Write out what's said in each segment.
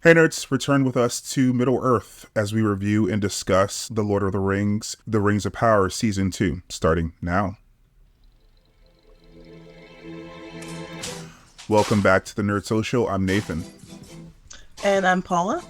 Hey nerds, return with us to Middle-earth as we review and discuss The Lord of the Rings, The Rings of Power Season 2, starting now. Welcome back to the Nerd Social. I'm Nathan. And I'm Paula.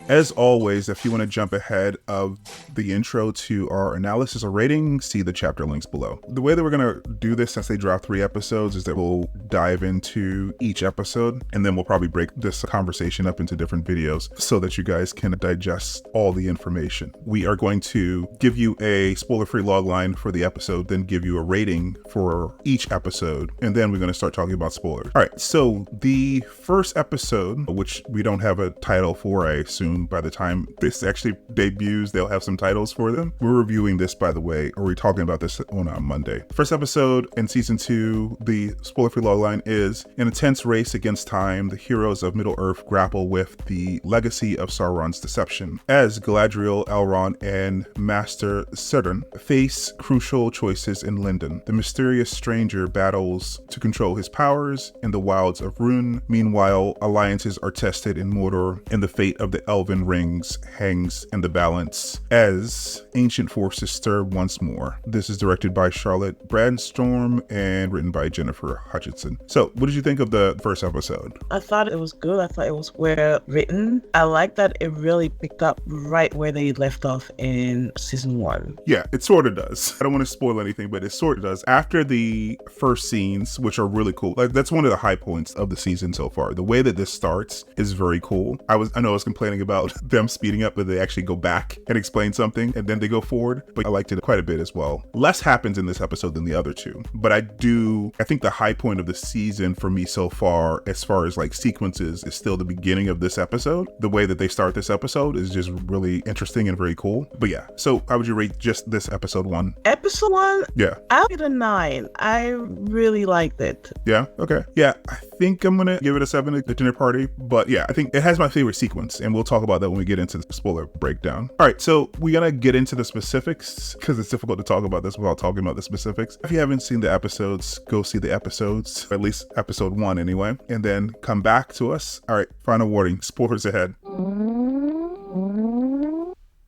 As always, if you want to jump ahead of the intro to our analysis or rating, see the chapter links below. The way that we're going to do this, since they drop 3 episodes, is that we'll dive into each episode, and then we'll probably break this conversation up into different videos so that you guys can digest all the information. We are going to give you a spoiler-free logline for the episode, then give you a rating for each episode, and then we're going to start talking about spoilers. All right, so the first episode, which we don't have a title for, I assume, by the time this actually debuts, they'll have some titles for them. We're reviewing this, by the way, or we're talking about this on Monday. First episode in season 2, the spoiler-free logline is: an intense race against time, the heroes of Middle-earth grapple with the legacy of Sauron's deception. As Galadriel, Elrond, and Master Círdan face crucial choices in Lindon, the mysterious stranger battles to control his powers in the wilds of Rhûn. Meanwhile, alliances are tested in Mordor, and the fate of the Elven rings hangs in the balance as ancient forces stir once more. This is directed by Charlotte Brändström and written by Gennifer Hutchison. So, what did you think of the first episode? I thought it was good. I thought it was well written. I like that it really picked up right where they left off in season 1. Yeah, it sort of does. I don't want to spoil anything, but it sort of does. After the first scenes, which are really cool, like that's one of the high points of the season so far. The way that this starts is very cool. I know I was complaining about them speeding up, but they actually go back and explain something and then they go forward, but I liked it quite a bit as well. Less happens in this episode than the other two, but I think the high point of the season for me so far, as far as like sequences, is still the beginning of this episode. The way that they start this episode is just really interesting and very cool. But yeah, so how would you rate just this episode 1? Episode 1? Yeah. I'll give it a 9. I really liked it. Yeah, okay. Yeah, I think I'm gonna give it a 7 at the dinner party, but yeah, I think it has my favorite sequence, and we'll talk about that when we get into the spoiler breakdown. All right, so we're gonna get into the specifics because it's difficult to talk about this without talking about the specifics. If you haven't seen the episodes, go see the episodes, at least episode 1 anyway, and then come back to us. All right, final warning, spoilers ahead.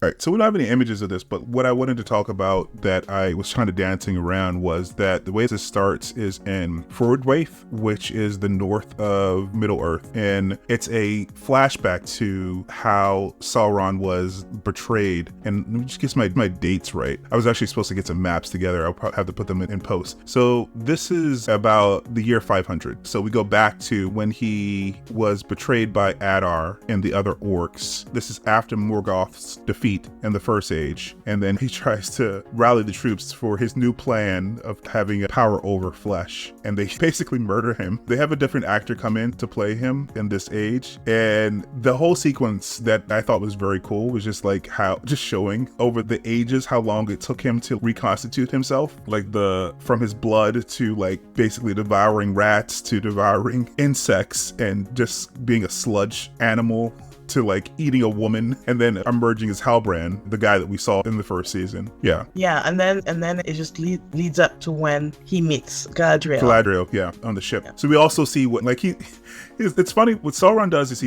All right, so we don't have any images of this, but what I wanted to talk about that I was kind of dancing around was that the way this starts is in Forodwaith, which is the north of Middle-earth, and it's a flashback to how Sauron was betrayed. And let me just get my dates right. I was actually supposed to get some maps together. I'll probably have to put them in post. So this is about the year 500. So we go back to when he was betrayed by Adar and the other orcs. This is after Morgoth's defeat in the First Age, and then he tries to rally the troops for his new plan of having a power over flesh, and they basically murder him. They have a different actor come in to play him in this age, and the whole sequence that I thought was very cool was just like just showing over the ages how long it took him to reconstitute himself, like from his blood to like basically devouring rats to devouring insects and just being a sludge animal to like eating a woman, and then emerging as Halbrand, the guy that we saw in the first season. Yeah, and then it just leads up to when he meets Galadriel. Yeah, on the ship. Yeah. So we also see what like it's funny what Sauron does is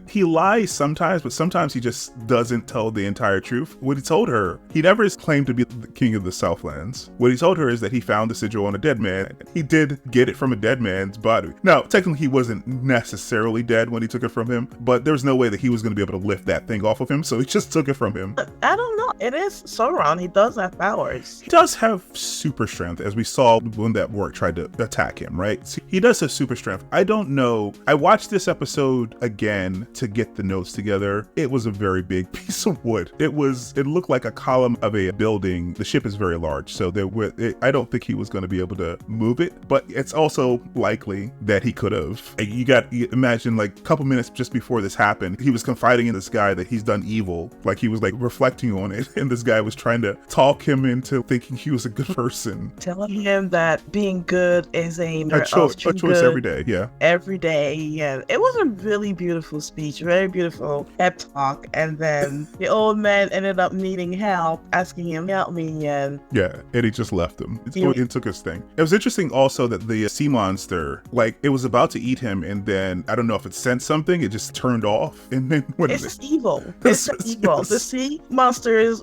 he lies sometimes, but sometimes he just doesn't tell the entire truth. What he told her, he never claimed to be the king of the Southlands. What he told her is that he found the sigil on a dead man. He did get it from a dead man's body. Now, technically he wasn't necessarily dead when he took it from him, but there was no way that he was going to be able to lift that thing off of him, so he just took it from him. I don't know. It is Sauron. He does have powers. He does have super strength, as we saw when that orc tried to attack him, right? So he does have super strength. I don't know. I watched this episode again to get the notes together. It was a very big piece of wood. It looked like a column of a building. The ship is very large, so I don't think he was going to be able to move it, but it's also likely that he could have. You imagine like a couple minutes just before this happened, he was confiding in this guy that he's done evil. Like he was like reflecting on it, and this guy was trying to talk him into thinking he was a good person. Telling him that being good is a choice every day. Yeah. Every day. Yeah. It was a really beautiful speech, very beautiful pep talk. And then the old man ended up needing help, asking him, help me. And yeah, and he just left him. It took his thing. It was interesting also that the sea monster, like it was about to eat him, and then I don't know if it sensed something, it just turned off. And then it's evil. It's evil. The sea monsters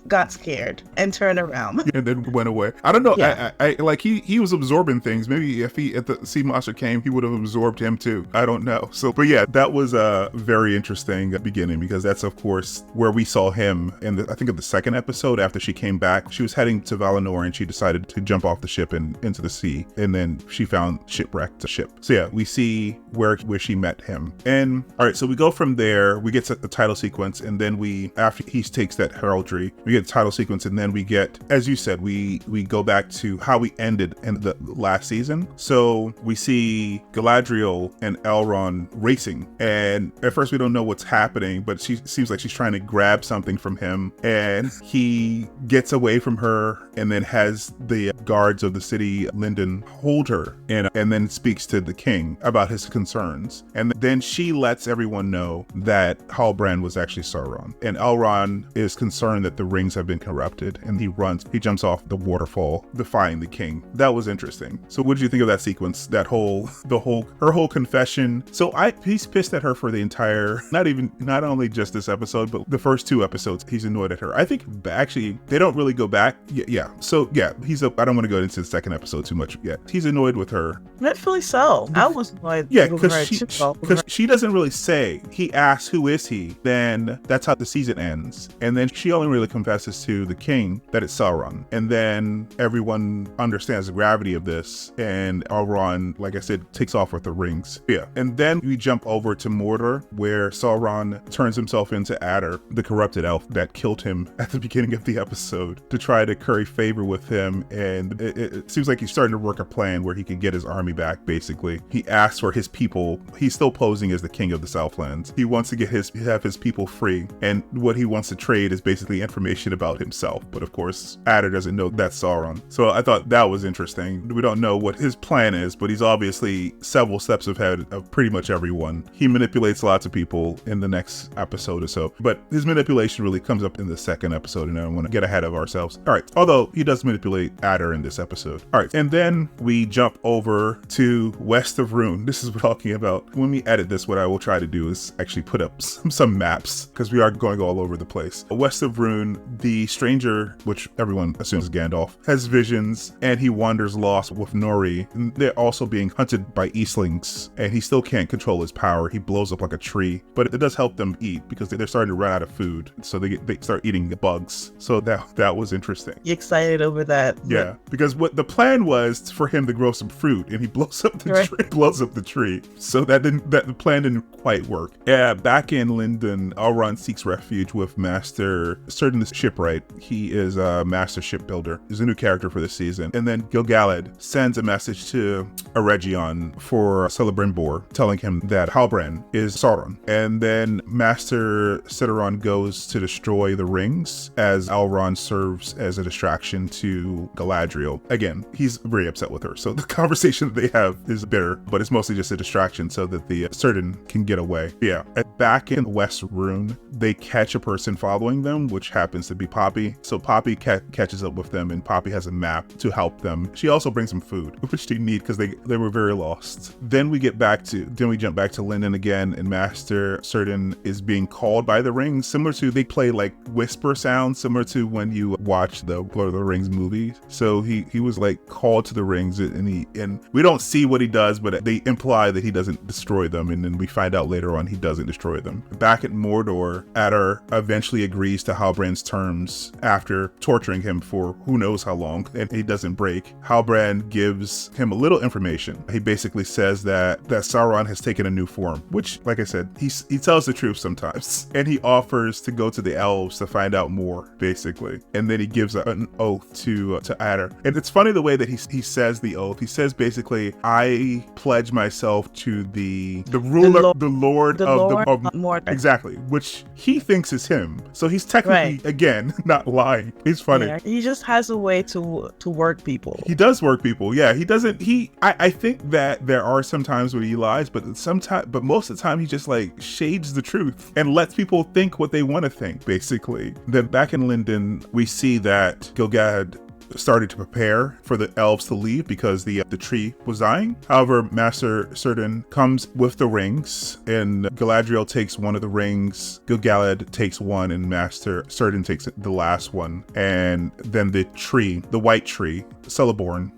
got scared and turned around. And then went away. I don't know. Yeah. I like he was absorbing things. Maybe if the sea monster came, he would have absorbed him too. I don't know. So, but yeah, that was a very interesting beginning, because that's of course where we saw him in I think of the second episode. After she came back, she was heading to Valinor and she decided to jump off the ship and into the sea, and then she found shipwrecked ship. So yeah, we see where she met him. And all right, so we go from there, we get to the title sequence, and then after he takes that heraldry, we get the title sequence, and then we get, as you said, we go back to how we ended in the last season. So we see Galadriel and Elrond racing, and at first we don't know what's happening, but she seems like she's trying to grab something from him, and he gets away from her and then has the guards of the city Lindon hold her, and then speaks to the king about his concerns. And then she lets everyone know that Halbrand was actually Sauron, and Elrond is concerned that the rings have been corrupted, and he jumps off the waterfall defying the king. That was interesting. So what did you think of that sequence? Her whole confession. So he's pissed at her for the entire, not only just this episode, but the first two episodes, he's annoyed at her. I think actually they don't really go back. Yeah. So yeah, I don't want to go into the second episode too much yet. He's annoyed with her. Rightfully so. I was annoyed. Yeah, because she doesn't really say. He asks, who is he? Then that's how the season ends. And then she only really confesses to the king that it's Sauron. And then everyone understands the gravity of this. And Elrond, like I said, takes off with the rings. Yeah. And then we jump over to Mordor, where Sauron turns himself into Adar, the corrupted elf that killed him at the beginning of the episode, to try to curry favor with him. And it seems like he's starting to work a plan where he can get his army back, basically. He asks for his people. He's still posing as the king of the Southlands. He wants to have his people free. And what he wants to trade is basically information about himself. But of course, Adar doesn't know that's Sauron. So I thought that was interesting. We don't know what his plan is, but he's obviously several steps ahead of pretty much everyone. He manipulates lots of people in the next episode or so, but his manipulation really comes up in the second episode, and I don't want to get ahead of ourselves. All right, although he does manipulate Adar in this episode. All right, and then we jump over to west of Rhûn. This is what I'm talking about. When we edit this, what I will try to do is actually put up some maps, because we are going all over the place. West of Rhûn, the stranger, which everyone assumes is Gandalf, has visions, and he wanders lost with Nori. And they're also being hunted by Eastlings, and he still can't control his power. He blows up like a tree, but it does help them eat, because they're starting to run out of food, so they start eating the bugs. So that was interesting. You excited over that? Yeah, because what the plan was for him to grow some fruit, and he blows up the tree. So the plan didn't quite work. Yeah, back in Lindon, Elrond seeks refuge with Master Círdan the shipwright. He is a master shipbuilder. He's a new character for this season. And then Gil-galad sends a message to Eregion for Celebrimbor, telling him that Halbrand is Sauron. And then Master Círdan goes to destroy the rings, as Elrond serves as a distraction to Galadriel. Again, he's very upset with her. So the conversation that they have is bitter, but it's mostly just a distraction so that the Círdan can get away. Yeah. Back in West Rhûn, they catch a person following them, which happens to be Poppy. So Poppy catches up with them, and Poppy has a map to help them. She also brings them food, which they need because they were very lost. Then we jump back to Lindon again, and Master Círdan is being called by the rings, similar to, they play like whisper sounds, similar to when you watch the Lord of the Rings movie. So he was like called to the rings, and we don't see what he does, but they imply that he doesn't destroy them, and then we find out later on he doesn't destroy them. Back at Mordor, Adar eventually agrees to Halbrand's terms after torturing him for who knows how long, and he doesn't break. Halbrand gives him a little information. He basically says that Sauron has taken a new form, which, like I said, he tells the truth sometimes, and he offers to go to the elves to find out more, basically. And then he gives an oath to Adar. And it's funny the way that he says the oath. He says basically, I pledge myself to the ruler, the Lord of more. Exactly, which he thinks is him. So he's technically, again, not lying. He's funny. Yeah, he just has a way to work people. He does work people. Yeah, he doesn't. I think that there are some times when he lies, but most of the time he just like shades the truth and lets people think what they want to think, basically. Then back in Lindon, we see that Gilgalad started to prepare for the elves to leave because the tree was dying. However, Master Círdan comes with the rings, and Galadriel takes one of the rings, Gilgalad takes one, and Master Círdan takes the last one. And then the tree, the white tree, Celeborn,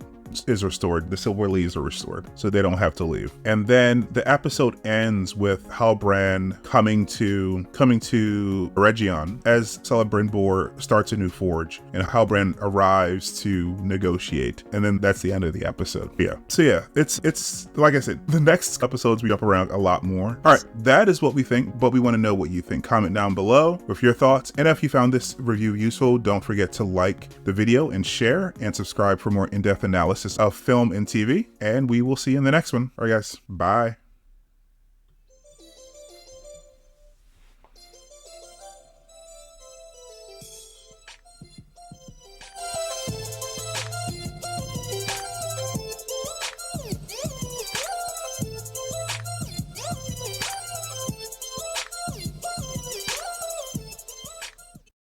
is restored. The silver leaves are restored, so they don't have to leave. And then the episode ends with Halbrand coming to Eregion as Celebrimbor starts a new forge, and Halbrand arrives to negotiate. And then that's the end of the episode. Yeah. So yeah, it's like I said, the next episodes we jump around a lot more. All right, that is what we think, but we want to know what you think. Comment down below with your thoughts. And if you found this review useful, don't forget to like the video and share and subscribe for more in-depth analysis of film and TV, and we will see you in the next one. All right, guys, bye.